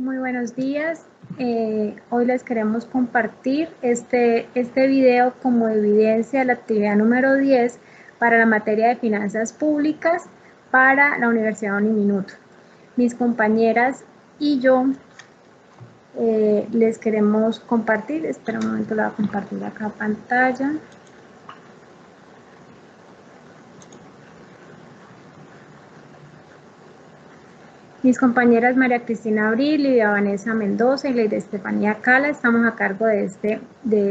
Muy buenos días. Hoy les queremos compartir este video como evidencia de la actividad número 10 para la materia de finanzas públicas para la Universidad Uniminuto. Mis compañeras y yo les queremos compartir, espera un momento, la voy a compartir acá pantalla. Mis compañeras María Cristina Abril, Lidia Vanessa Mendoza y Leida Estefanía Cala estamos a cargo de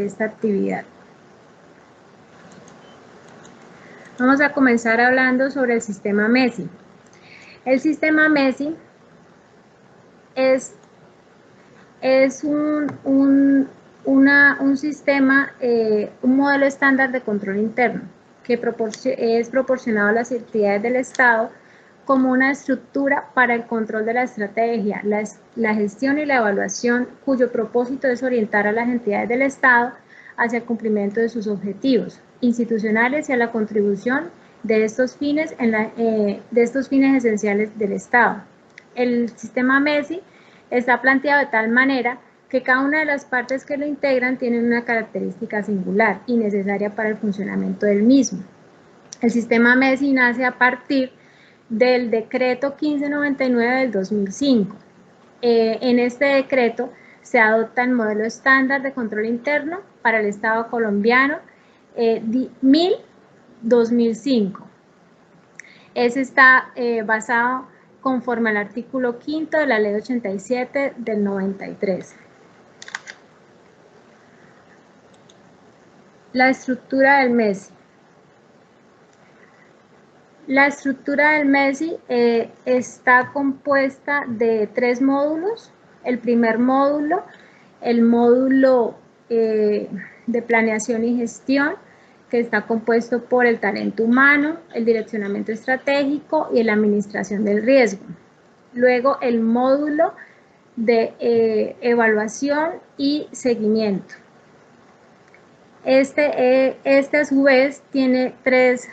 esta actividad. Vamos a comenzar hablando sobre el sistema MESI. El sistema MESI es un sistema, un modelo estándar de control interno que es proporcionado a las entidades del Estado como una estructura para el control de la estrategia, la gestión y la evaluación, cuyo propósito es orientar a las entidades del Estado hacia el cumplimiento de sus objetivos institucionales y a la contribución de estos fines esenciales del Estado. El sistema MESI está planteado de tal manera que cada una de las partes que lo integran tiene una característica singular y necesaria para el funcionamiento del mismo. El sistema MESI nace a partir del decreto 1599 del 2005. En este decreto se adopta el modelo estándar de control interno para el Estado colombiano 1000-2005. Ese está basado conforme al artículo 5 de la Ley 87 del 93. La estructura del MESI. La estructura del MESI está compuesta de 3 módulos. El primer módulo, el módulo de planeación y gestión, que está compuesto por el talento humano, el direccionamiento estratégico y la administración del riesgo. Luego el módulo de evaluación y seguimiento. Este a su vez tiene tres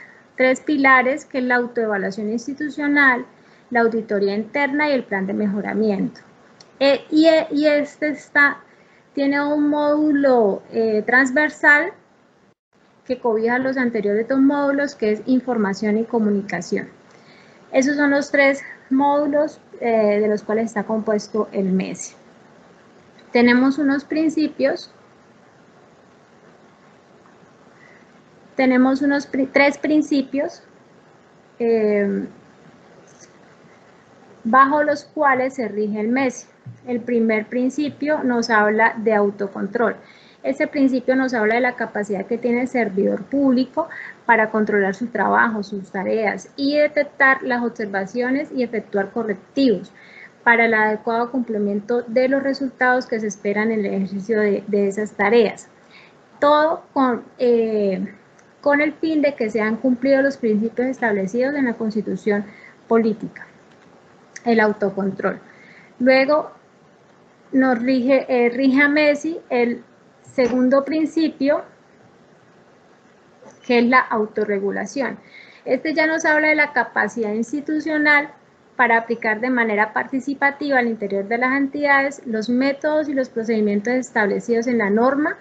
pilares, que es la autoevaluación institucional, la auditoría interna y el plan de mejoramiento. Tiene un módulo transversal que cobija los anteriores 2 módulos, que es información y comunicación. Esos son los 3 módulos de los cuales está compuesto el MESI. Tenemos unos principios. Tenemos 3 principios bajo los cuales se rige el MESI. El primer principio nos habla de autocontrol. Este principio nos habla de la capacidad que tiene el servidor público para controlar su trabajo, sus tareas y detectar las observaciones y efectuar correctivos para el adecuado cumplimiento de los resultados que se esperan en el ejercicio de esas tareas. Todo con el fin de que sean cumplidos los principios establecidos en la Constitución política, el autocontrol. Luego nos rige a MESI el segundo principio, que es la autorregulación. Este ya nos habla de la capacidad institucional para aplicar de manera participativa al interior de las entidades los métodos y los procedimientos establecidos en la norma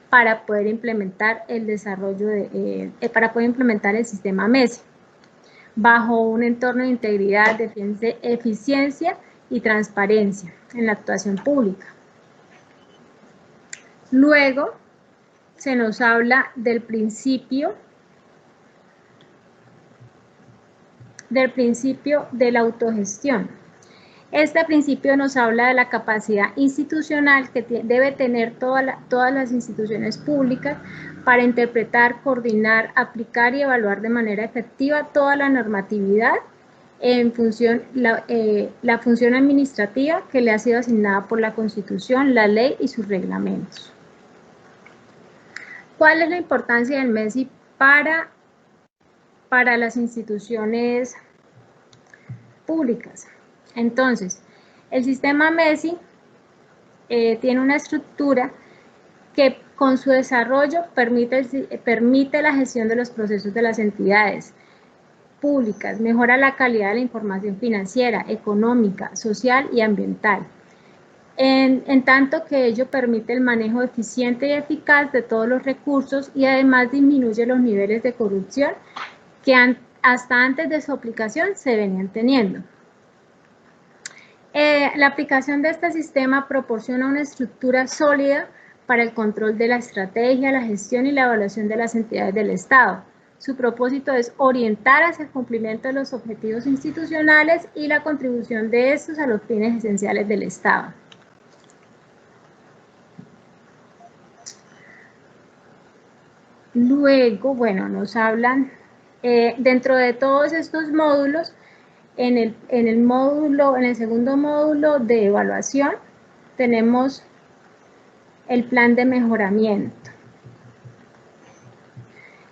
para poder implementar el sistema MESI bajo un entorno de integridad, eficiencia y transparencia en la actuación pública. Luego se nos habla del principio de la autogestión. Este principio nos habla de la capacidad institucional que debe tener todas las instituciones públicas para interpretar, coordinar, aplicar y evaluar de manera efectiva toda la normatividad en función, la función administrativa que le ha sido asignada por la Constitución, la ley y sus reglamentos. ¿Cuál es la importancia del MESI para las instituciones públicas? Entonces, el sistema MESI tiene una estructura que con su desarrollo permite la gestión de los procesos de las entidades públicas, mejora la calidad de la información financiera, económica, social y ambiental. en tanto que ello permite el manejo eficiente y eficaz de todos los recursos y además disminuye los niveles de corrupción que hasta antes de su aplicación se venían teniendo. La aplicación de este sistema proporciona una estructura sólida para el control de la estrategia, la gestión y la evaluación de las entidades del Estado. Su propósito es orientar hacia el cumplimiento de los objetivos institucionales y la contribución de estos a los fines esenciales del Estado. Luego, bueno, nos hablan, dentro de todos estos módulos, en el segundo módulo de evaluación, tenemos el plan de mejoramiento.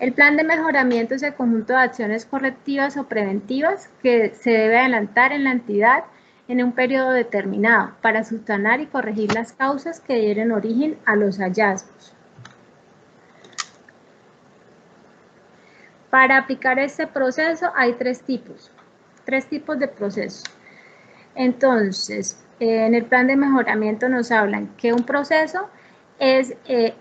El plan de mejoramiento es el conjunto de acciones correctivas o preventivas que se debe adelantar en la entidad en un periodo determinado para subsanar y corregir las causas que dieron origen a los hallazgos. Para aplicar este proceso hay tres tipos de procesos. Entonces, en el plan de mejoramiento nos hablan que un proceso es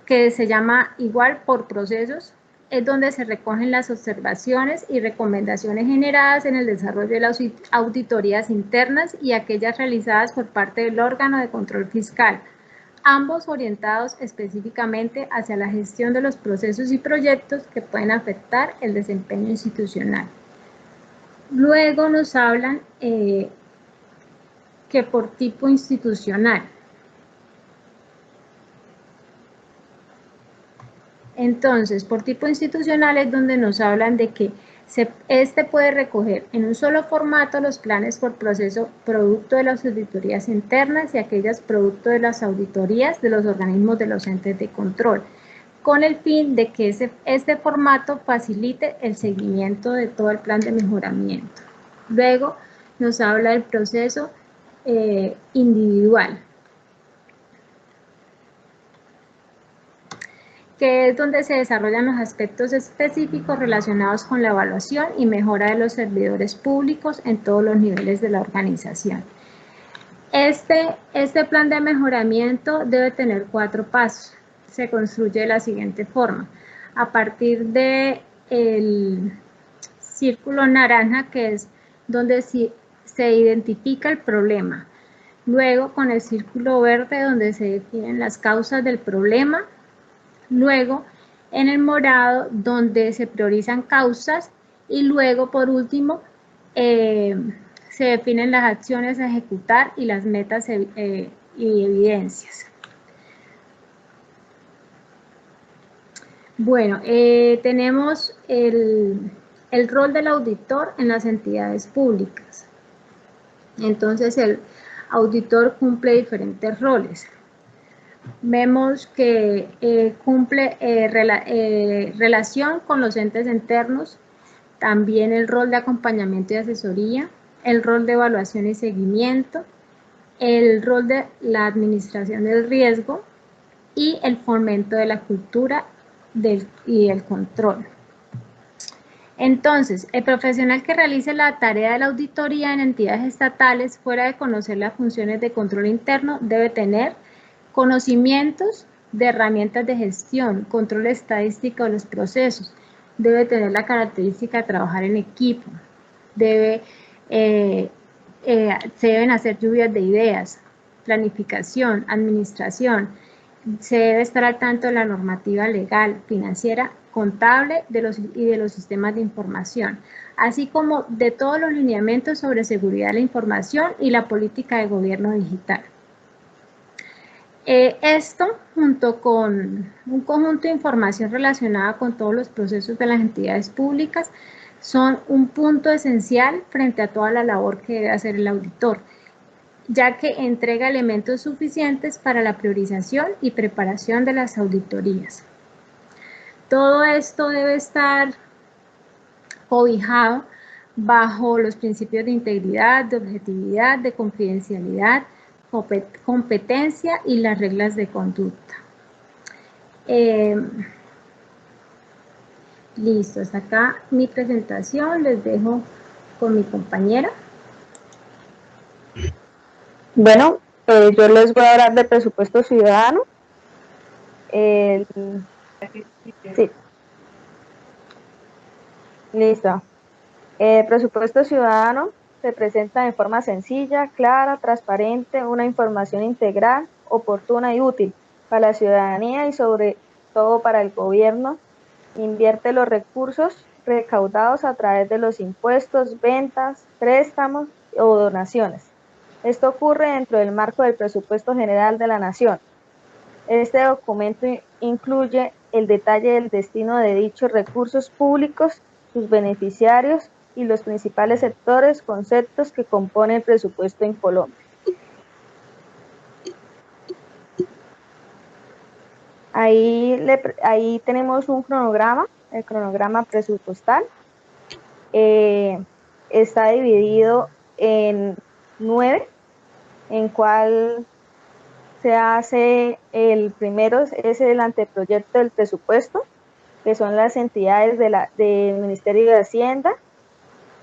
que se llama igual por procesos, es donde se recogen las observaciones y recomendaciones generadas en el desarrollo de las auditorías internas y aquellas realizadas por parte del órgano de control fiscal, ambos orientados específicamente hacia la gestión de los procesos y proyectos que pueden afectar el desempeño institucional. Luego nos hablan que por tipo institucional. Entonces, por tipo institucional es donde nos hablan de que este puede recoger en un solo formato los planes por proceso producto de las auditorías internas y aquellas producto de las auditorías de los organismos de los entes de control, con el fin de que este formato facilite el seguimiento de todo el plan de mejoramiento. Luego nos habla del proceso individual, que es donde se desarrollan los aspectos específicos relacionados con la evaluación y mejora de los servidores públicos en todos los niveles de la organización. Este plan de mejoramiento debe tener 4 pasos. Se construye de la siguiente forma. A partir del círculo naranja, que es donde se identifica el problema. Luego con el círculo verde, donde se definen las causas del problema. Luego en el morado, donde se priorizan causas. Y luego, por último, se definen las acciones a ejecutar y las metas y evidencias. Bueno, tenemos el rol del auditor en las entidades públicas. Entonces, el auditor cumple diferentes roles. Vemos que cumple relación con los entes internos, también el rol de acompañamiento y asesoría, el rol de evaluación y seguimiento, el rol de la administración del riesgo y el fomento de la cultura y el control. Entonces, el profesional que realice la tarea de la auditoría en entidades estatales, fuera de conocer las funciones de control interno, debe tener conocimientos de herramientas de gestión, control estadístico de los procesos, debe tener la característica de trabajar en equipo, se deben hacer lluvias de ideas, planificación, administración, se debe estar al tanto de la normativa legal, financiera, contable y de los sistemas de información, así como de todos los lineamientos sobre seguridad de la información y la política de gobierno digital. Esto, junto con un conjunto de información relacionada con todos los procesos de las entidades públicas, son un punto esencial frente a toda la labor que debe hacer el auditor, ya que entrega elementos suficientes para la priorización y preparación de las auditorías. Todo esto debe estar cobijado bajo los principios de integridad, de objetividad, de confidencialidad, competencia y las reglas de conducta. Listo, hasta acá mi presentación, les dejo con mi compañera. Bueno, Yo les voy a hablar del presupuesto ciudadano. Sí, listo. El presupuesto ciudadano se presenta en forma sencilla, clara, transparente, una información integral, oportuna y útil para la ciudadanía y sobre todo para el gobierno. Invierte los recursos recaudados a través de los impuestos, ventas, préstamos o donaciones. Esto ocurre dentro del marco del presupuesto general de la nación. Este documento incluye el detalle del destino de dichos recursos públicos, sus beneficiarios y los principales sectores, conceptos que componen el presupuesto en Colombia. Ahí tenemos un cronograma, el cronograma presupuestal. Está dividido en 9, en cual se hace el primero, es el anteproyecto del presupuesto, que son las entidades del Ministerio de Hacienda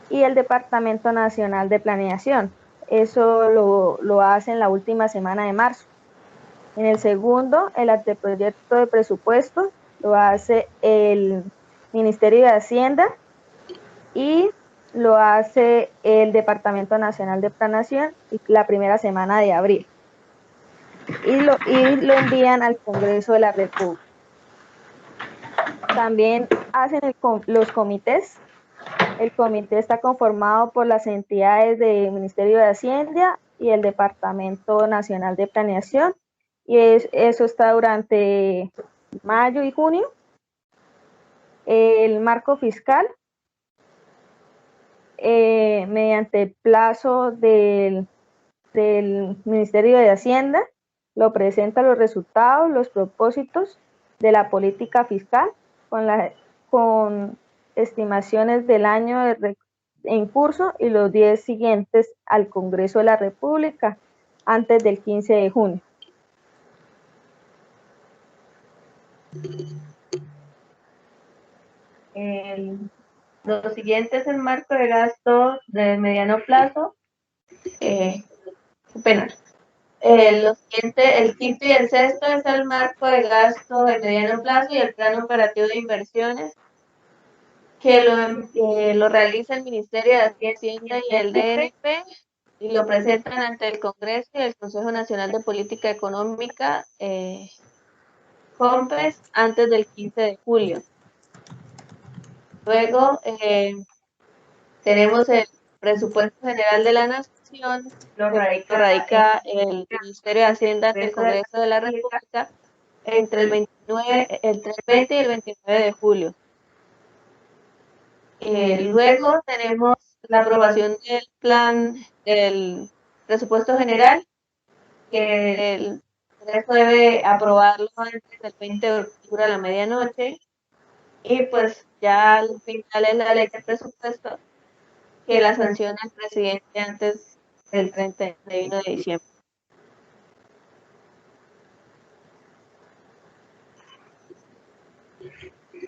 y el Departamento Nacional de Planeación. Eso lo hace en la última semana de marzo. En el segundo, el anteproyecto de presupuesto lo hace el Ministerio de Hacienda y lo hace el Departamento Nacional de Planeación la primera semana de abril. Y lo envían al Congreso de la República. También hacen los comités. El comité está conformado por las entidades del Ministerio de Hacienda y el Departamento Nacional de Planeación, y eso está durante mayo y junio. El marco fiscal, mediante el plazo del Ministerio de Hacienda, lo presenta los resultados, los propósitos de la política fiscal con estimaciones del año en curso y los 10 siguientes al Congreso de la República antes del 15 de junio. Lo siguiente es el marco de gasto de mediano plazo. Lo siguiente, el quinto y el sexto es el marco de gasto de mediano plazo y el plan operativo de inversiones que lo realiza el Ministerio de Hacienda y el DNP y lo presentan ante el Congreso y el Consejo Nacional de Política Económica, COMPES, antes del 15 de julio. Luego tenemos el presupuesto general de la Nación, lo radica el Ministerio de Hacienda ante el Congreso de la República entre el 20 y el 29 de julio. Luego tenemos la aprobación del plan del presupuesto general, que el Congreso debe aprobarlo antes del 20 de octubre a la medianoche. Y pues ya al final es la ley de presupuesto que la sanciona el presidente antes del 31 de diciembre.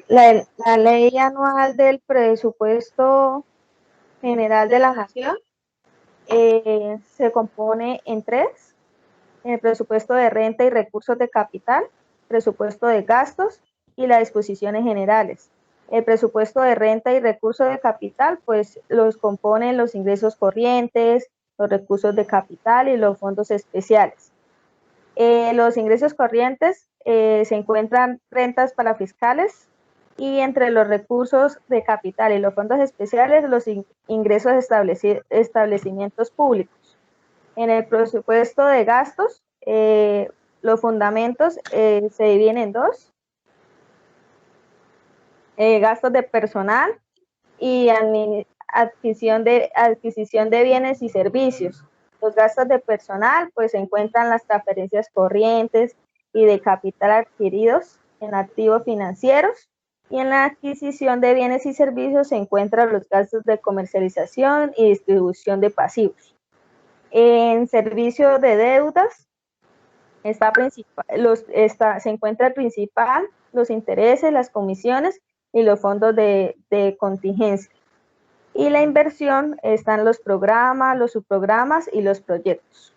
La ley anual del presupuesto general de la nación se compone en 3: el presupuesto de renta y recursos de capital, presupuesto de gastos y las disposiciones generales. El presupuesto de renta y recursos de capital, pues los componen los ingresos corrientes, los recursos de capital y los fondos especiales. Los ingresos corrientes se encuentran rentas para fiscales, y entre los recursos de capital y los fondos especiales, los ingresos de establecimientos públicos. En el presupuesto de gastos, los fundamentos se dividen en 2: gastos de personal y adquisición de bienes y servicios. Los gastos de personal, pues se encuentran las transferencias corrientes y de capital adquiridos en activos financieros, y en la adquisición de bienes y servicios se encuentran los gastos de comercialización y distribución de pasivos. En servicio de deudas se encuentra el principal, los intereses, las comisiones y los fondos de contingencia. Y la inversión están los programas, los subprogramas y los proyectos.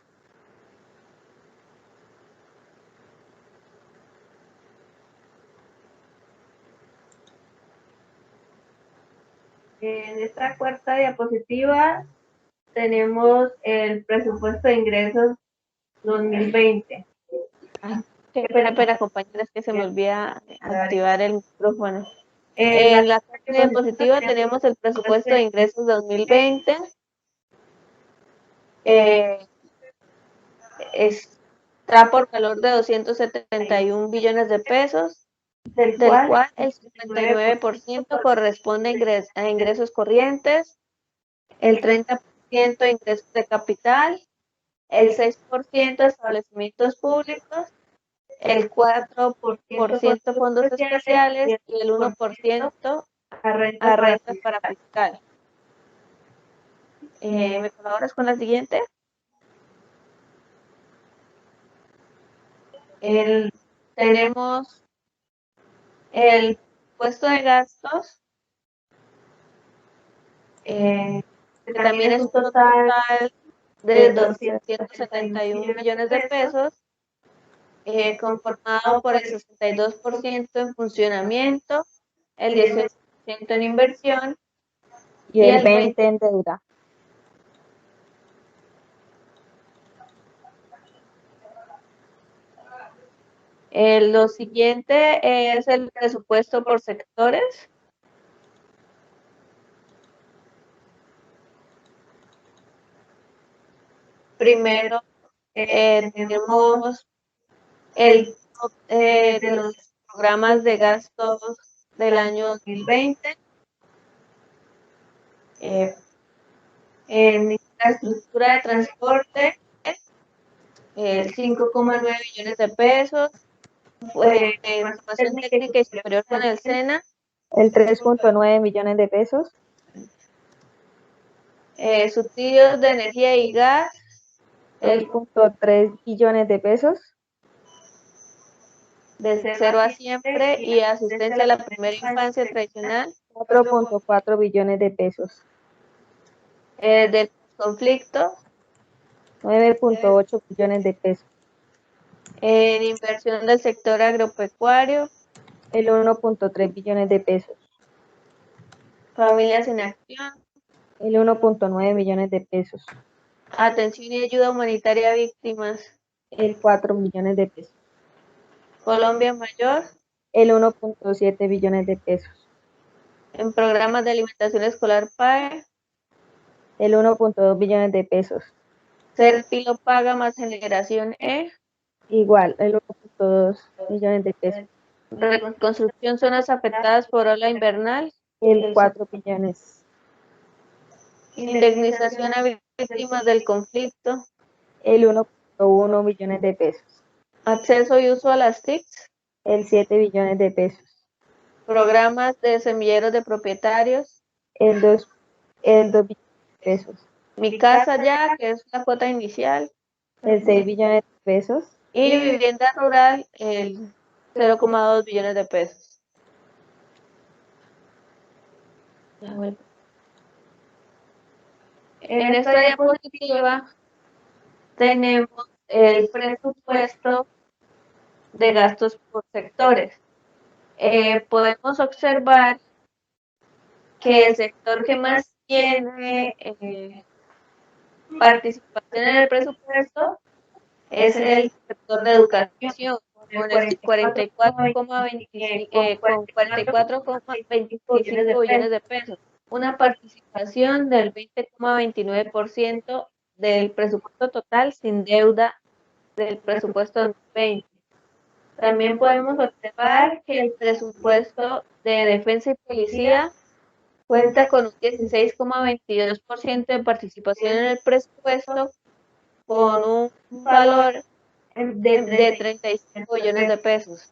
En esta cuarta diapositiva tenemos el presupuesto de ingresos 2020. Qué pena, compañeras, que se me olvida activar el micrófono. En la cuarta diapositiva tenemos el presupuesto de ingresos 2020. Está por valor de 271 billones de pesos, del cual el 59% corresponde a ingresos corrientes, el 30% ingresos de capital, el 6% establecimientos públicos, el 4% fondos especiales y el 1% a rentas para fiscal. ¿Me colaboras con la siguiente? Tenemos el puesto de gastos, que también es un total de 271 millones de pesos, conformado por el 62% en funcionamiento, el 18% en inversión y el 20% en deuda. Lo siguiente es el presupuesto por sectores. Primero tenemos el de los programas de gastos del año 2020. En infraestructura de transporte, 5,9 billones de pesos. Información técnica y superior con el SENA, el 3.9 millones de pesos. Subsidios de energía y gas, 2.3 billones de pesos. De cero a siempre y asistencia a la primera infancia tradicional, 4.4 billones de pesos. Del conflicto, 9.8 billones de pesos. En inversión del sector agropecuario, el 1.3 billones de pesos. Familias en acción, el 1.9 millones de pesos. Atención y ayuda humanitaria a víctimas, el 4 millones de pesos. Colombia Mayor, el 1.7 billones de pesos. En programas de alimentación escolar PAE, el 1.2 billones de pesos. Serpilo Paga más Generación E, igual, el 1.2 millones de pesos. Reconstrucción zonas afectadas por ola invernal, el 4 billones. Indemnización a víctimas del conflicto, el 1.1 billones de pesos. Acceso y uso a las TICs, el 7 billones de pesos. Programas de semilleros de propietarios, el 2 billones de pesos. Mi Casa Ya, que es la cuota inicial, el 6 billones de pesos. Y vivienda rural, el 0,2 billones de pesos. En esta diapositiva tenemos el presupuesto de gastos por sectores. Podemos observar que el sector que más tiene participación en el presupuesto es el sector de educación, con el 44,25 billones de pesos, una participación del 20,29% del presupuesto total sin deuda del presupuesto 2020. También podemos observar que el presupuesto de defensa y policía cuenta con un 16,22% de participación en el presupuesto, con un valor de 35 billones de pesos.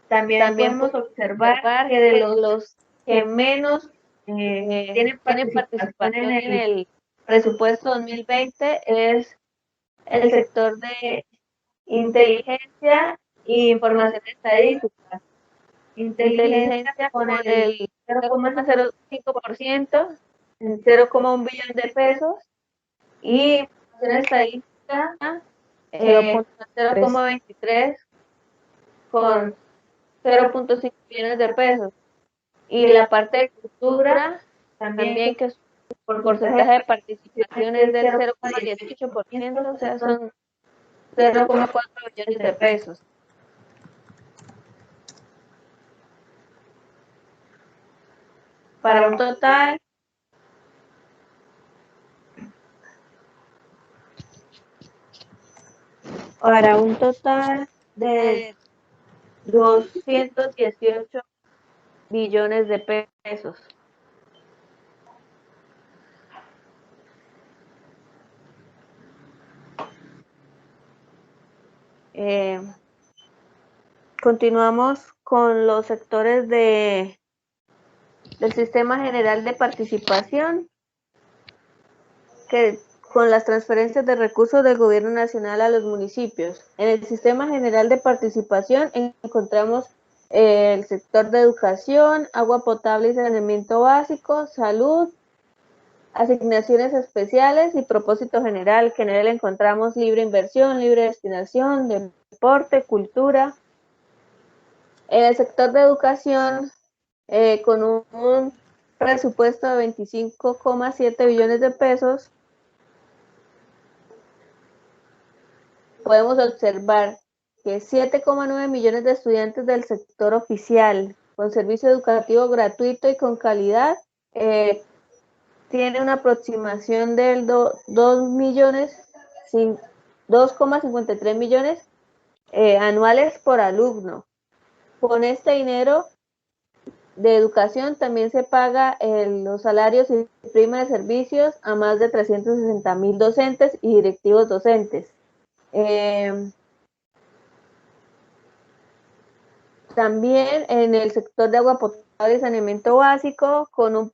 También podemos observar que de los que menos tienen participación en el presupuesto 2020 es el sector de inteligencia e información estadística. Inteligencia con el 0,05%, 0,1 billón de pesos, y información estadística 0,23 con 0.5 billones de pesos. Y la parte de cultura, también que por porcentaje de participación es del 0,18%, o sea, son 0,4 millones de pesos. Para un total de 218 billones de pesos. Continuamos con los sectores del Sistema General de Participación, que con las transferencias de recursos del Gobierno Nacional a los municipios. En el Sistema General de Participación encontramos el sector de educación, agua potable y saneamiento básico, salud, asignaciones especiales y propósito general, que en él encontramos libre inversión, libre destinación, deporte, cultura. En el sector de educación, con un presupuesto de 25,7 billones de pesos, podemos observar que 7,9 millones de estudiantes del sector oficial con servicio educativo gratuito y con calidad tiene una aproximación del 2,53 millones anuales por alumno. Con este dinero de educación también se paga los salarios y prima de servicios a más de 360,000 docentes y directivos docentes. También en el sector de agua potable y saneamiento básico, con un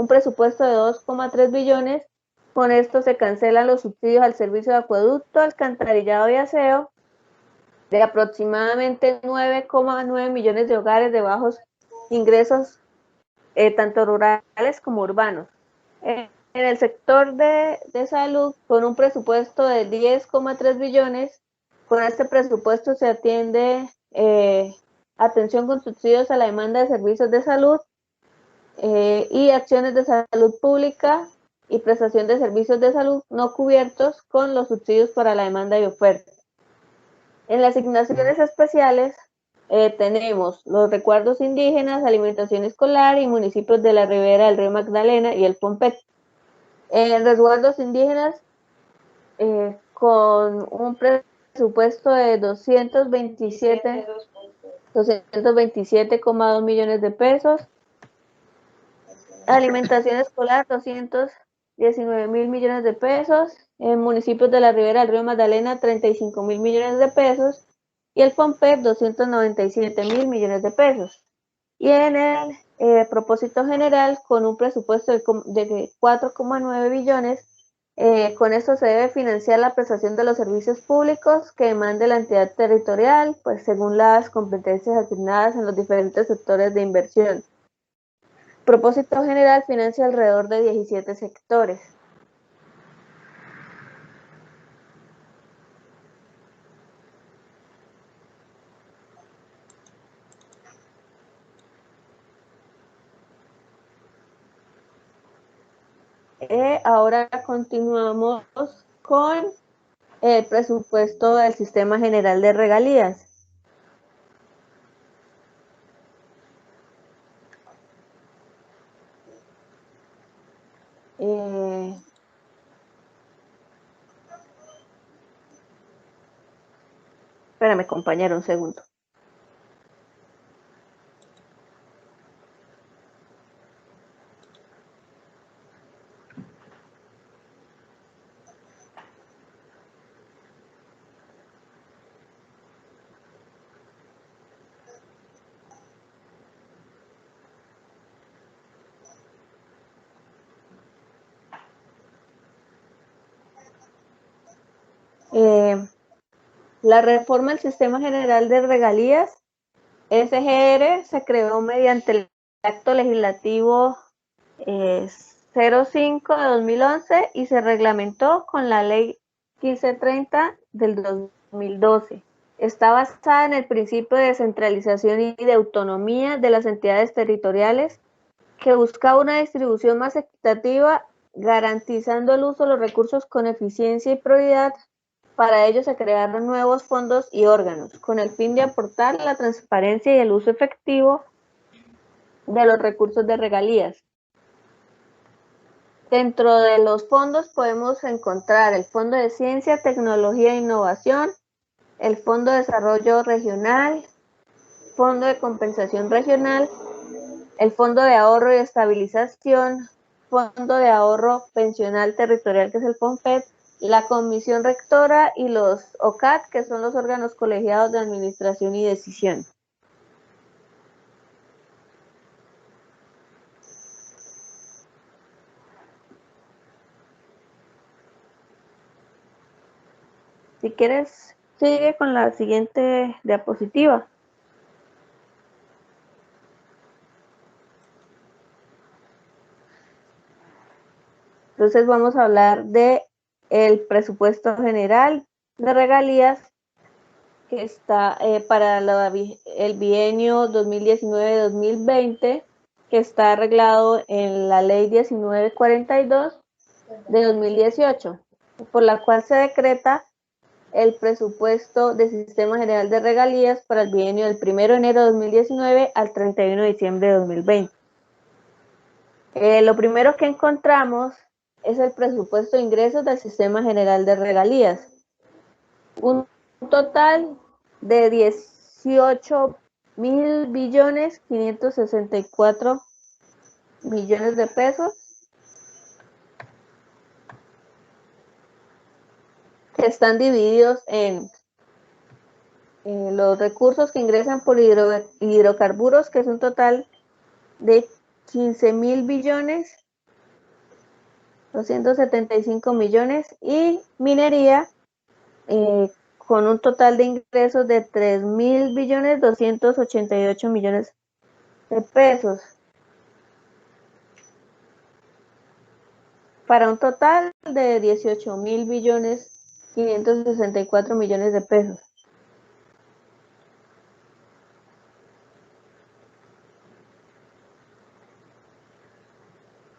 presupuesto de 2,3 billones, con esto se cancelan los subsidios al servicio de acueducto, alcantarillado y aseo de aproximadamente 9,9 millones de hogares de bajos ingresos, tanto rurales como urbanos. En el sector de salud, con un presupuesto de 10,3 billones, con este presupuesto se atiende atención con subsidios a la demanda de servicios de salud y acciones de salud pública y prestación de servicios de salud no cubiertos con los subsidios para la demanda y oferta. En las asignaciones especiales tenemos los recuerdos indígenas, alimentación escolar y municipios de la Ribera del Río Magdalena y el Pompet. En resguardos indígenas, con un presupuesto de 227,2 millones de pesos. Alimentación escolar, 219,000 millones de pesos. En municipios de la Ribera del Río Magdalena, 35,000 millones de pesos. Y el Pompet, 297,000 millones de pesos. Y en el propósito general, con un presupuesto de 4,9 billones, con esto se debe financiar la prestación de los servicios públicos que demande la entidad territorial, pues según las competencias asignadas en los diferentes sectores de inversión. Propósito general financia alrededor de 17 sectores. Ahora continuamos con el presupuesto del Sistema General de Regalías. Espérame, compañero, un segundo. La reforma del Sistema General de Regalías, SGR, se creó mediante el Acto Legislativo 05 de 2011 y se reglamentó con la Ley 1530 del 2012. está basada en el principio de descentralización y de autonomía de las entidades territoriales, que busca una distribución más equitativa, garantizando el uso de los recursos con eficiencia y prioridad. Para ello se crearon nuevos fondos y órganos, con el fin de aportar la transparencia y el uso efectivo de los recursos de regalías. Dentro de los fondos podemos encontrar el Fondo de Ciencia, Tecnología e Innovación, el Fondo de Desarrollo Regional, Fondo de Compensación Regional, el Fondo de Ahorro y Estabilización, Fondo de Ahorro Pensional Territorial, que es el FONPET, la Comisión Rectora y los OCAT, que son los órganos colegiados de administración y decisión. Si quieres, sigue con la siguiente diapositiva. Entonces vamos a hablar de el presupuesto general de regalías que está para el bienio 2019-2020, que está arreglado en la ley 1942 de 2018, por la cual se decreta el presupuesto del Sistema General de Regalías para el bienio del 1 de enero de 2019 al 31 de diciembre de 2020. Lo primero que encontramos es el presupuesto de ingresos del Sistema General de Regalías. Un total de 18.564 millones de pesos, que están divididos en los recursos que ingresan por hidrocarburos, que es un total de 15.275 millones, y minería, con un total de ingresos de 3.288 millones de pesos, para un total de 18.564 millones de pesos.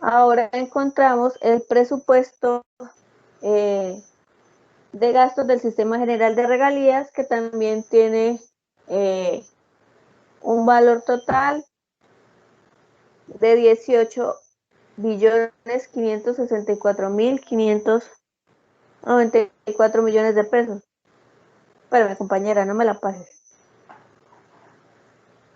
Ahora encontramos el presupuesto de gastos del Sistema General de Regalías, que también tiene un valor total de 18.564.594 millones de pesos. Espérame, compañera, no me la pases.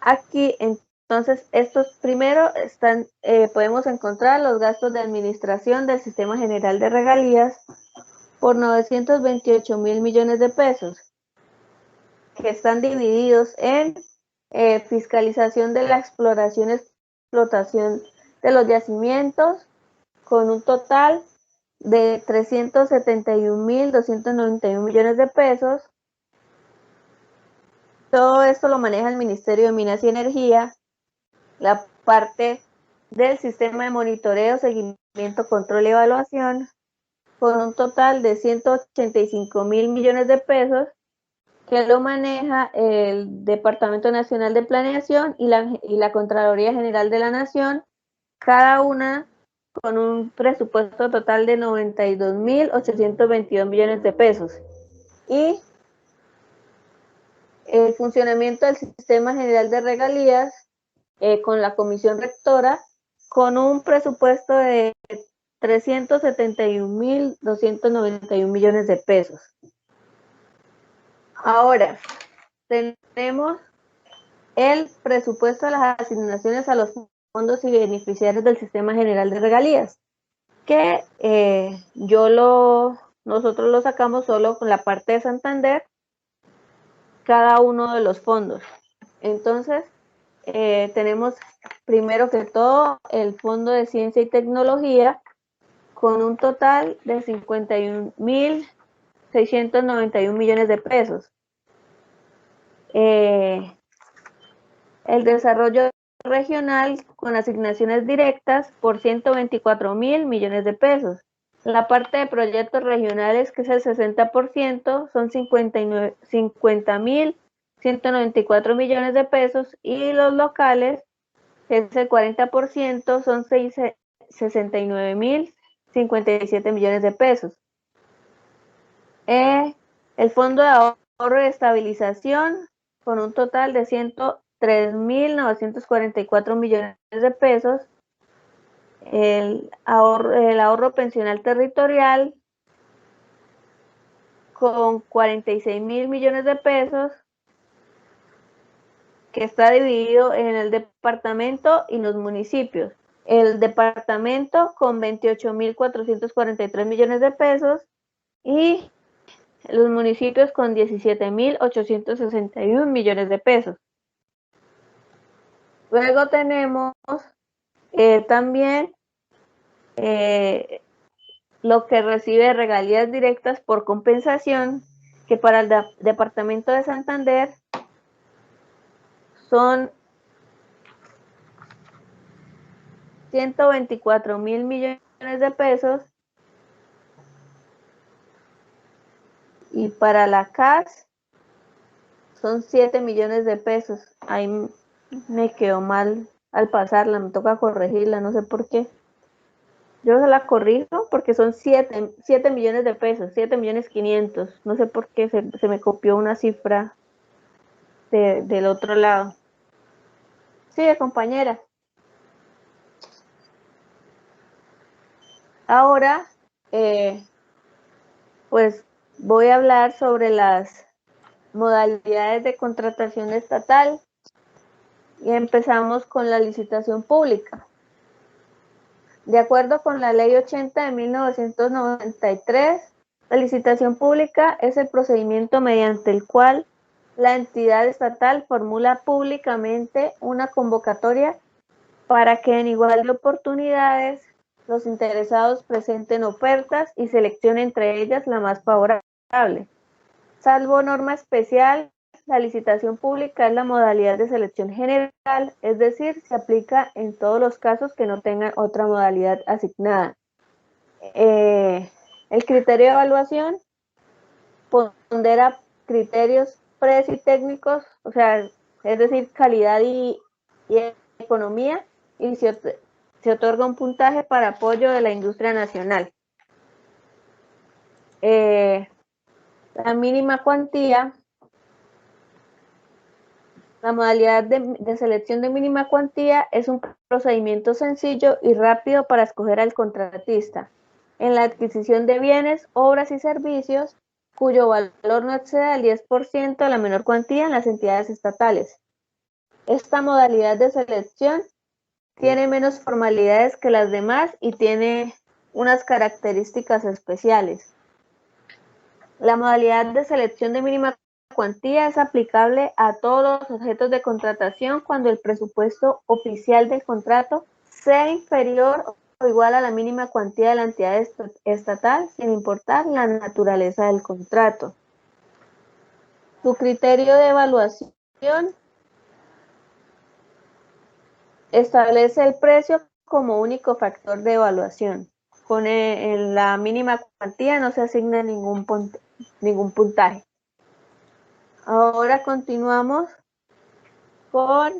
Aquí, entonces, estos primero están, podemos encontrar los gastos de administración del Sistema General de Regalías por 928.000 millones de pesos, que están divididos en fiscalización de la exploración y explotación de los yacimientos, con un total de 371.291 millones de pesos. Todo esto lo maneja el Ministerio de Minas y Energía. La parte del sistema de monitoreo, seguimiento, control y evaluación, con un total de 185.000 millones de pesos, que lo maneja el Departamento Nacional de Planeación y la Contraloría General de la Nación, cada una con un presupuesto total de 92.822 millones de pesos. Y el funcionamiento del Sistema General de Regalías, con la Comisión Rectora, con un presupuesto de 371.291 millones de pesos. Ahora, tenemos el presupuesto de las asignaciones a los fondos y beneficiarios del Sistema General de Regalías, que nosotros lo sacamos solo con la parte de Santander, cada uno de los fondos. Entonces, tenemos primero que todo el Fondo de Ciencia y Tecnología, con un total de 51.691 millones de pesos. El desarrollo regional, con asignaciones directas por 124.000 millones de pesos. La parte de proyectos regionales, que es el 60%, son 50.194 millones de pesos, y los locales, que es el 40%, son 69.057 millones de pesos. El Fondo de Ahorro y Estabilización, con un total de 103.944 millones de pesos. El ahorro pensional territorial, con 46.000 millones de pesos, que está dividido en el departamento y los municipios. El departamento con 28.443 millones de pesos y los municipios con 17.861 millones de pesos. Luego tenemos también lo que recibe regalías directas por compensación, que para el departamento de Santander son 124.000 millones de pesos, y para la CAS son 7 millones de pesos. Ahí me quedó mal al pasarla, me toca corregirla, no sé por qué. Yo se la corrijo porque son 7 millones de pesos, 7.500.000. No sé por qué se me copió una cifra del otro lado. Sí, compañera. Ahora, pues voy a hablar sobre las modalidades de contratación estatal y empezamos con la licitación pública. De acuerdo con la Ley 80 de 1993, la licitación pública es el procedimiento mediante el cual la entidad estatal formula públicamente una convocatoria para que en igualdad de oportunidades los interesados presenten ofertas y seleccionen entre ellas la más favorable. Salvo norma especial, la licitación pública es la modalidad de selección general, es decir, se aplica en todos los casos que no tengan otra modalidad asignada. El criterio de evaluación pondera criterios técnicos, o sea, es decir, calidad y economía, y se otorga un puntaje para apoyo de la industria nacional. La mínima cuantía. La modalidad de selección de mínima cuantía es un procedimiento sencillo y rápido para escoger al contratista en la adquisición de bienes, obras y servicios cuyo valor no exceda el 10% de la menor cuantía en las entidades estatales. Esta modalidad de selección tiene menos formalidades que las demás y tiene unas características especiales. La modalidad de selección de mínima cuantía es aplicable a todos los objetos de contratación cuando el presupuesto oficial del contrato sea inferior o igual a la mínima cuantía de la entidad estatal, sin importar la naturaleza del contrato. Su criterio de evaluación establece el precio como único factor de evaluación. Con la mínima cuantía no se asigna ningún puntaje. Ahora continuamos con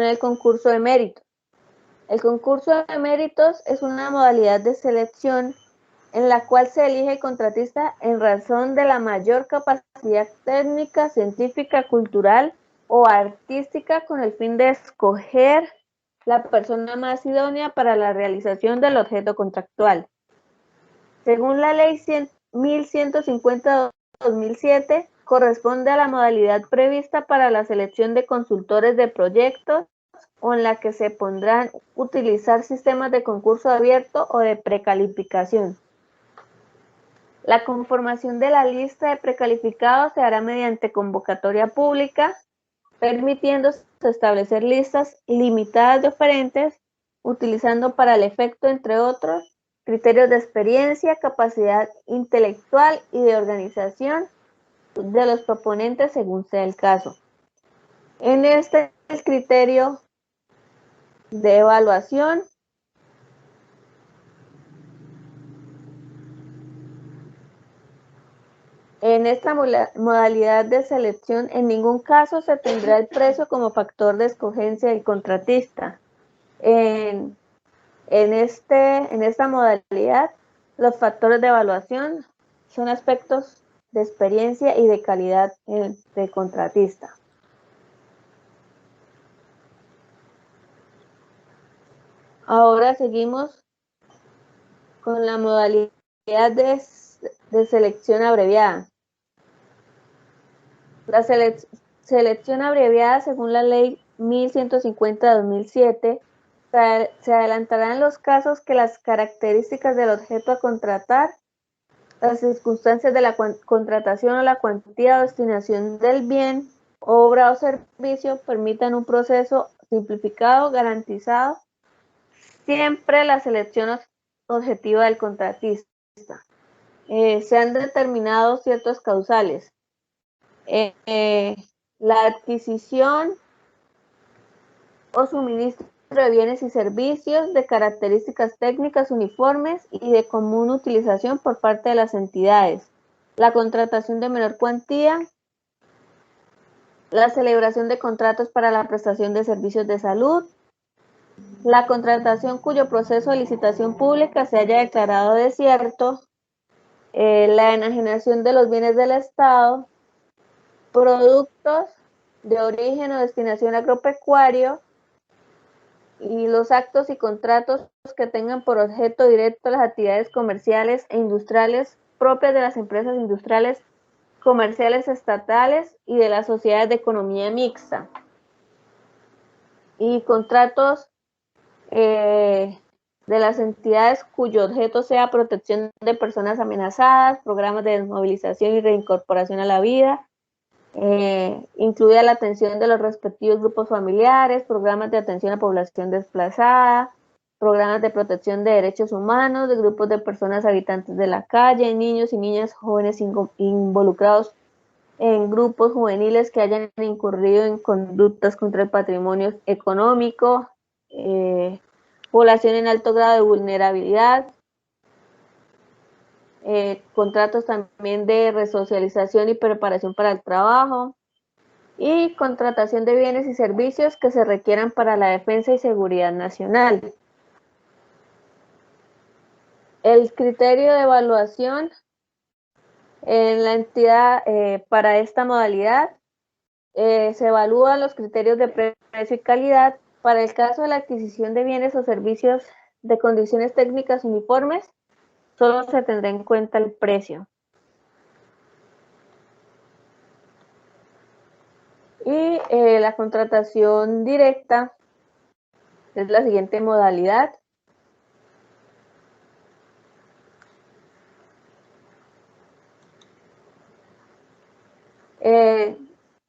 el concurso de méritos. El concurso de méritos es una modalidad de selección en la cual se elige el contratista en razón de la mayor capacidad técnica, científica, cultural o artística, con el fin de escoger la persona más idónea para la realización del objeto contractual. Según la Ley 1150/2007, corresponde a la modalidad prevista para la selección de consultores de proyectos, o en la que se podrán utilizar sistemas de concurso abierto o de precalificación. La conformación de la lista de precalificados se hará mediante convocatoria pública, permitiéndose establecer listas limitadas de oferentes, utilizando para el efecto, entre otros, criterios de experiencia, capacidad intelectual y de organización de los proponentes según sea el caso. En este, el criterio de evaluación En esta modalidad de selección, en ningún caso se tendrá el precio como factor de escogencia del contratista. En esta modalidad, los factores de evaluación son aspectos de experiencia y de calidad del contratista. Ahora seguimos con la modalidad de selección abreviada. La selección abreviada, según la ley 1150/2007, se adelantarán los casos que las características del objeto a contratar, las circunstancias de la contratación o la cuantía o destinación del bien, obra o servicio permitan un proceso simplificado, garantizado siempre la selección objetiva del contratista. Se han determinado ciertos causales. La adquisición o suministro de bienes y servicios de características técnicas uniformes y de común utilización por parte de las entidades, la contratación de menor cuantía, la celebración de contratos para la prestación de servicios de salud, la contratación cuyo proceso de licitación pública se haya declarado desierto, la enajenación de los bienes del Estado, productos de origen o destinación agropecuario, y los actos y contratos que tengan por objeto directo las actividades comerciales e industriales propias de las empresas industriales, comerciales estatales y de las sociedades de economía mixta. Y contratos de las entidades cuyo objeto sea protección de personas amenazadas, programas de desmovilización y reincorporación a la vida, incluida la atención de los respectivos grupos familiares, programas de atención a población desplazada, programas de protección de derechos humanos, de grupos de personas habitantes de la calle, niños y niñas jóvenes involucrados en grupos juveniles que hayan incurrido en conductas contra el patrimonio económico, población en alto grado de vulnerabilidad, contratos también de resocialización y preparación para el trabajo, y contratación de bienes y servicios que se requieran para la defensa y seguridad nacional. El criterio de evaluación en la entidad para esta modalidad se evalúan los criterios de precio y calidad. Para el caso de la adquisición de bienes o servicios de condiciones técnicas uniformes, solo se tendrá en cuenta el precio. Y la contratación directa es la siguiente modalidad.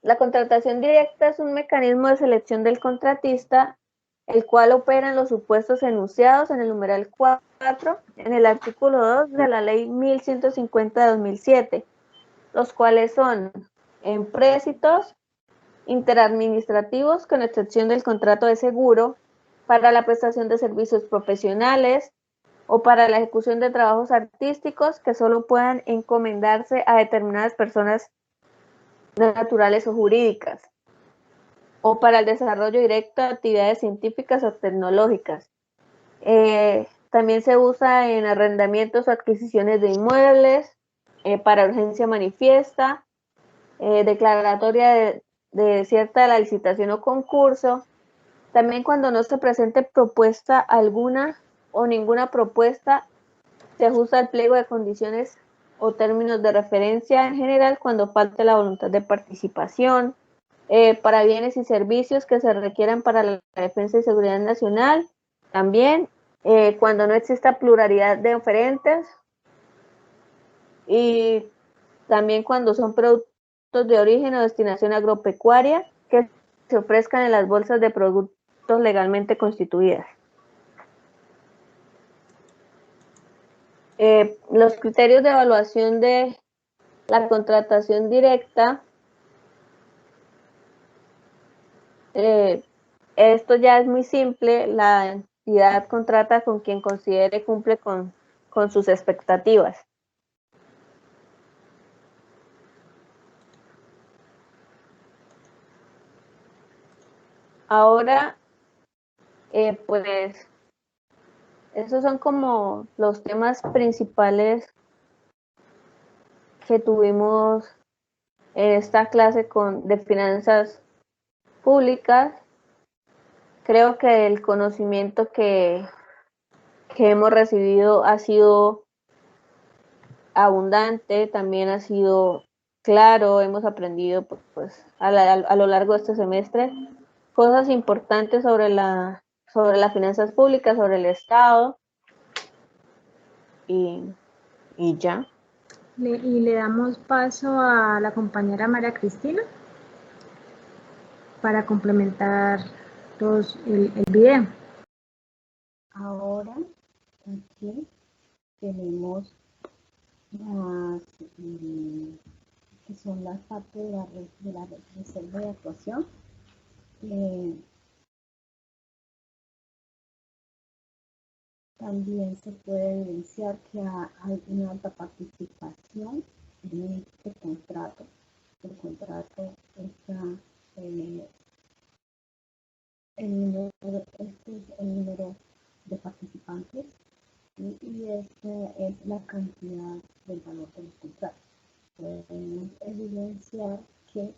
La contratación directa es un mecanismo de selección del contratista, el cual opera en los supuestos enunciados en el numeral 4, en el artículo 2 de la ley 1150/2007, los cuales son empréstitos interadministrativos, con excepción del contrato de seguro, para la prestación de servicios profesionales o para la ejecución de trabajos artísticos que solo puedan encomendarse a determinadas personas naturales o jurídicas, o para el desarrollo directo de actividades científicas o tecnológicas. También se usa en arrendamientos o adquisiciones de inmuebles, para urgencia manifiesta, declaratoria de cierta la licitación o concurso. También cuando no se presente propuesta alguna o ninguna propuesta, se ajusta el pliego de condiciones o términos de referencia en general cuando falte la voluntad de participación, para bienes y servicios que se requieran para la defensa y seguridad nacional, también cuando no exista pluralidad de oferentes, y también cuando son productos de origen o destinación agropecuaria que se ofrezcan en las bolsas de productos legalmente constituidas. Los criterios de evaluación de la contratación directa, esto ya es muy simple. La entidad contrata con quien considere cumple con sus expectativas. ahora, pues, esos son como los temas principales que tuvimos en esta clase de finanzas públicas. Creo que el conocimiento que hemos recibido ha sido abundante, también ha sido claro, hemos aprendido pues, a lo largo de este semestre cosas importantes sobre las finanzas públicas, sobre el Estado y ya. Y le damos paso a la compañera María Cristina para complementar el video. Ahora aquí tenemos las que son las partes de la reserva de actuación. También se puede evidenciar que hay una alta participación en este contrato. El contrato está, este es el número de participantes y esta es la cantidad del valor de los contratos. Podemos evidenciar que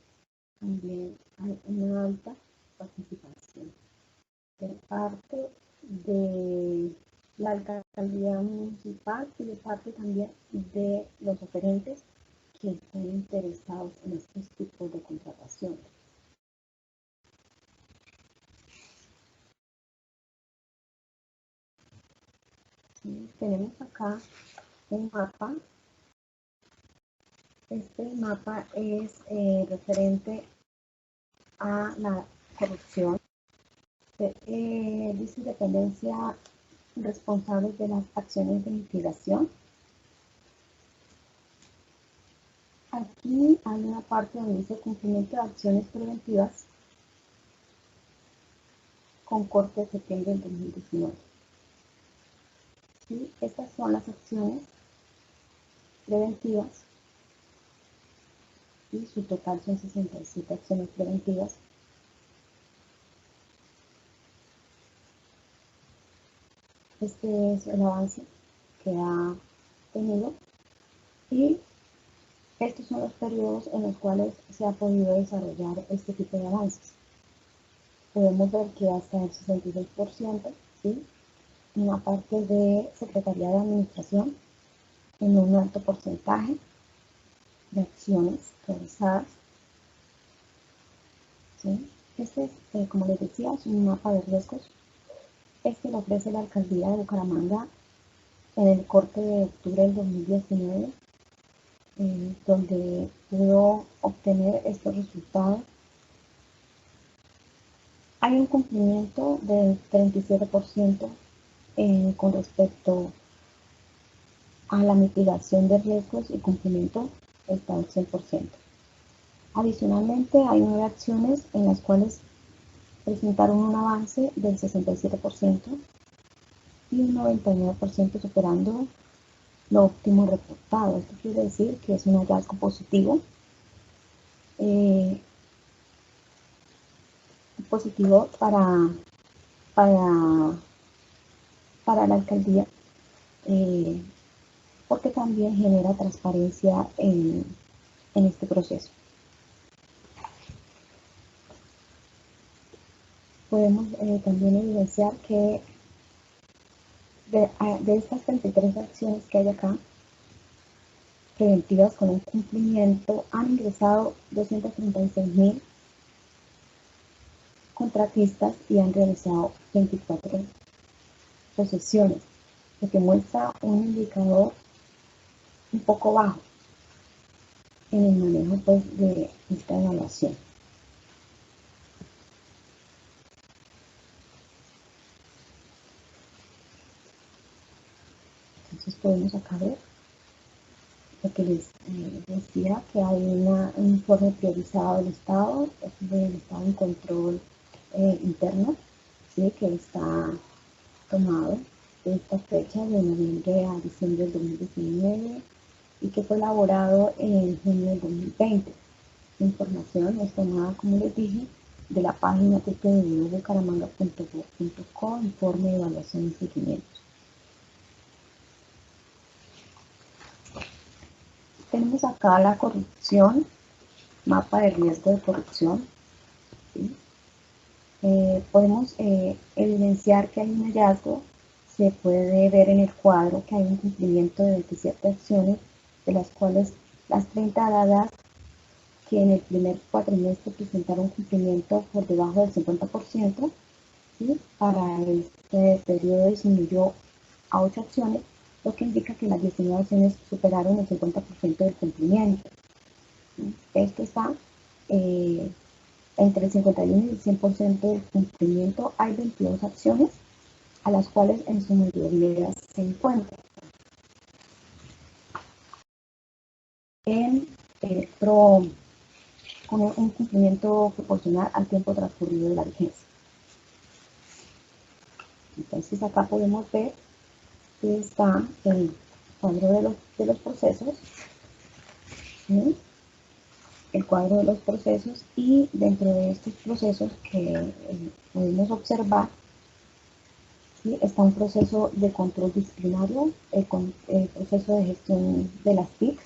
también hay una alta participación de parte de la alcaldía municipal y de parte también de los oferentes que estén interesados en estos tipos de contratación. ¿Sí? Tenemos acá un mapa. Este mapa es referente a la corrupción. Dice dependencia responsables de las acciones de mitigación. Aquí hay una parte donde dice cumplimiento de acciones preventivas con corte de septiembre del 2019. ¿Sí? Estas son las acciones preventivas y su total son 67 acciones preventivas. Este es el avance que ha tenido y estos son los periodos en los cuales se ha podido desarrollar este tipo de avances. Podemos ver que hasta el 66%, ¿sí? Una parte de Secretaría de Administración en un alto porcentaje de acciones realizadas. ¿Sí? Este es, como les decía, es un mapa de riesgos. Este lo ofrece la Alcaldía de Bucaramanga en el corte de octubre del 2019, donde pudo obtener estos resultados. Hay un cumplimiento del 37% con respecto a la mitigación de riesgos y cumplimiento está al 100%. Adicionalmente, hay 9 acciones en las cuales presentaron un avance del 67% y un 99% superando lo óptimo reportado. Esto quiere decir que es un hallazgo positivo. Positivo para la alcaldía, porque también genera transparencia en este proceso. Podemos también evidenciar que de estas 33 acciones que hay acá, preventivas con un cumplimiento, han ingresado 236.000 contratistas y han realizado 24 posesiones, lo que muestra un indicador un poco bajo en el manejo pues, de esta evaluación. Entonces podemos acá ver lo que les decía, que hay un informe priorizado del Estado en control interno, ¿sí? Que está tomado de esta fecha de noviembre a diciembre del 2019 y que fue elaborado en junio del 2020. La información es tomada, como les dije, de la página www.bucaramanga.gov.co, informe de evaluación y seguimiento. Tenemos acá la corrupción, mapa de riesgo de corrupción. ¿Sí? Podemos evidenciar que hay un hallazgo. Se puede ver en el cuadro que hay un cumplimiento de 27 acciones, de las cuales las 30 dadas que en el primer cuatrimestre presentaron cumplimiento por debajo del 50%, ¿sí? Para este periodo disminuyó a 8 acciones, lo que indica que las 19 acciones superaron el 50% del cumplimiento. ¿Sí? Esto está entre el 51 y el 100% del cumplimiento. Hay 22 acciones a las cuales en su mayoría se encuentran con un cumplimiento proporcional al tiempo transcurrido de la vigencia. Entonces acá podemos ver que está el cuadro de los procesos, ¿sí? El cuadro de los procesos, y dentro de estos procesos que podemos observar, ¿sí? Está un proceso de control disciplinario, el proceso de gestión de las TIC,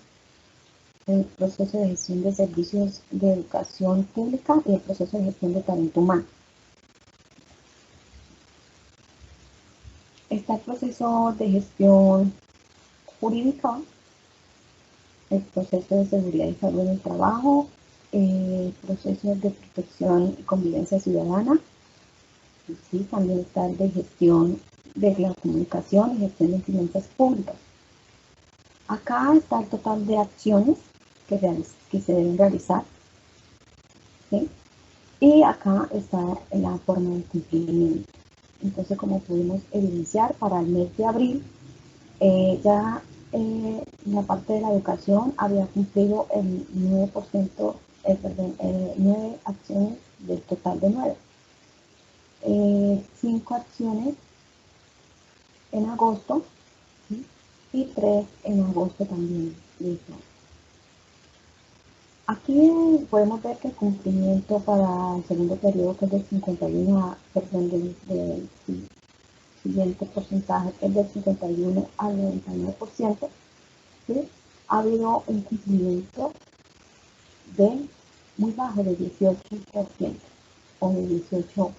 el proceso de gestión de servicios de educación pública y el proceso de gestión de talento humano. Está el proceso de gestión jurídica, el proceso de seguridad y salud en el trabajo, procesos de protección y convivencia ciudadana. Sí, también está el de gestión de la comunicación y gestión de finanzas públicas. Acá está el total de acciones que se deben realizar, ¿sí? Y acá está la forma de cumplimiento. Entonces, como pudimos evidenciar, para el mes de abril, ya la parte de la educación había cumplido el 9%, 9 acciones del total de 9. 5 acciones en agosto, ¿sí? Y 3 en agosto también. Listo. Aquí podemos ver que el cumplimiento para el segundo periodo, que es del 51, perdón, del siguiente porcentaje, que es del 51 al 99%, ¿sí? Ha habido un cumplimiento muy bajo, de 18%, o de 18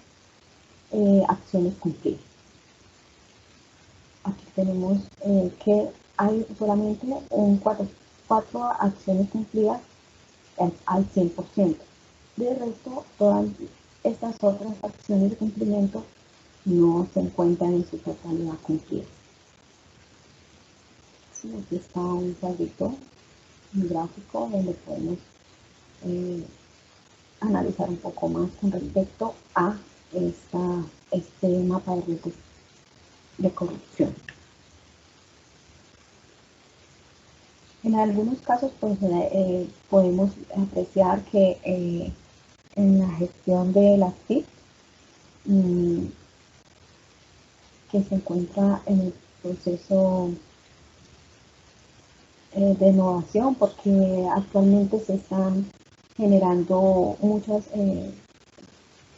acciones cumplidas. Aquí tenemos que hay solamente 4 acciones cumplidas al 100%. De resto, todas estas otras acciones de cumplimiento no se encuentran en su totalidad cumplida. Sí, aquí está un cuadrito, un gráfico donde podemos analizar un poco más con respecto a este mapa de riesgos de corrupción. En algunos casos, pues, podemos apreciar que en la gestión de las TIC, que se encuentra en el proceso de innovación, porque actualmente se están generando muchos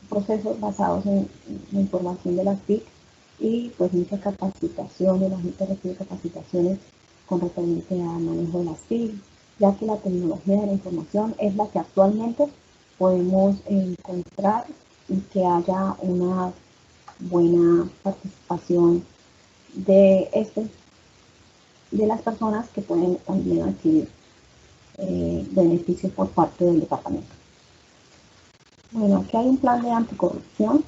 procesos basados en la información de las TIC, y pues mucha capacitación, la gente recibe capacitaciones con referente al manejo de las TIC, ya que la tecnología de la información es la que actualmente podemos encontrar, y que haya una buena participación de las personas que pueden también adquirir beneficios por parte del departamento. Bueno, aquí hay un plan de anticorrupción.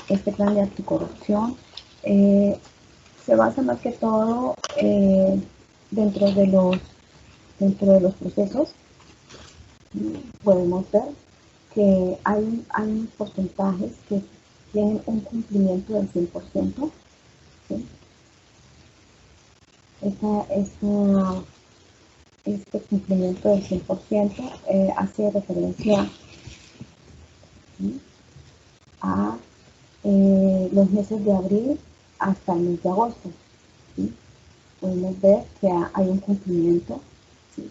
Este plan de anticorrupción se basa más que todo dentro de los procesos. Podemos ver que hay unos porcentajes que tienen un cumplimiento del 100%. ¿Sí? Este cumplimiento del 100% hace referencia, ¿sí?, a los meses de abril hasta el mes de agosto. ¿Sí? Podemos ver que hay un cumplimiento, ¿sí?,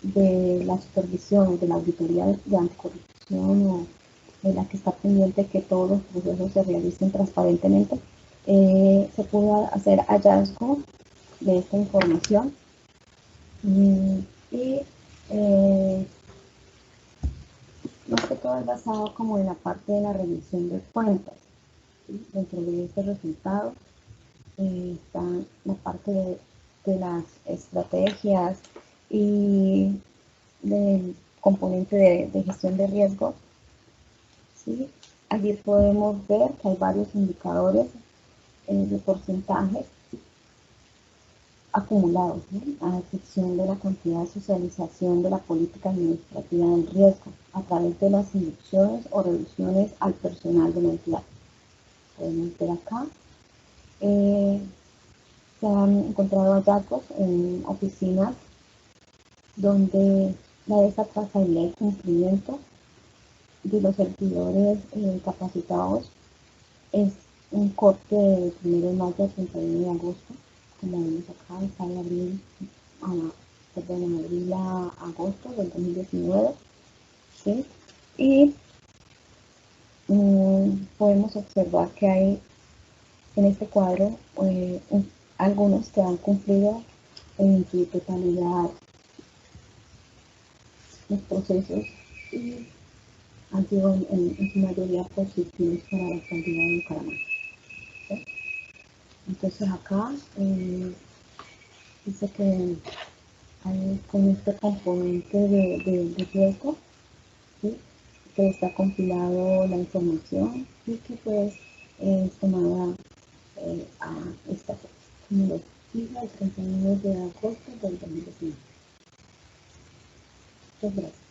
de la supervisión, de la auditoría de anticorrupción administración o de la que está pendiente que todos los procesos se realicen transparentemente, se pudo hacer hallazgo de esta información y más que todo es basado como en la parte de la revisión de cuentas. ¿Sí? Dentro de este resultado está la parte de las estrategias y del componente de gestión de riesgo. ¿Sí? Allí podemos ver que hay varios indicadores de porcentajes acumulados, ¿no? A excepción de la cantidad de socialización de la política administrativa del riesgo a través de las inducciones o reducciones al personal de la entidad. Podemos ver acá. Se han encontrado hallazgos en oficinas donde la trazabilidad y cumplimiento de los servidores capacitados es un corte de 1 de mayo a 31 de agosto, como vemos acá, está de abril a agosto del 2019, ¿sí? Y podemos observar que hay en este cuadro algunos que han cumplido en su totalidad los procesos y han sido en su mayoría positivos para la alcaldía de Bucaramanga. ¿Sí? Entonces acá dice que hay con este componente de riesgo, ¿sí? Que está compilado la información y que pues es tomada a esta fecha, como lo fija el 31 de agosto del 2019. Muchas gracias.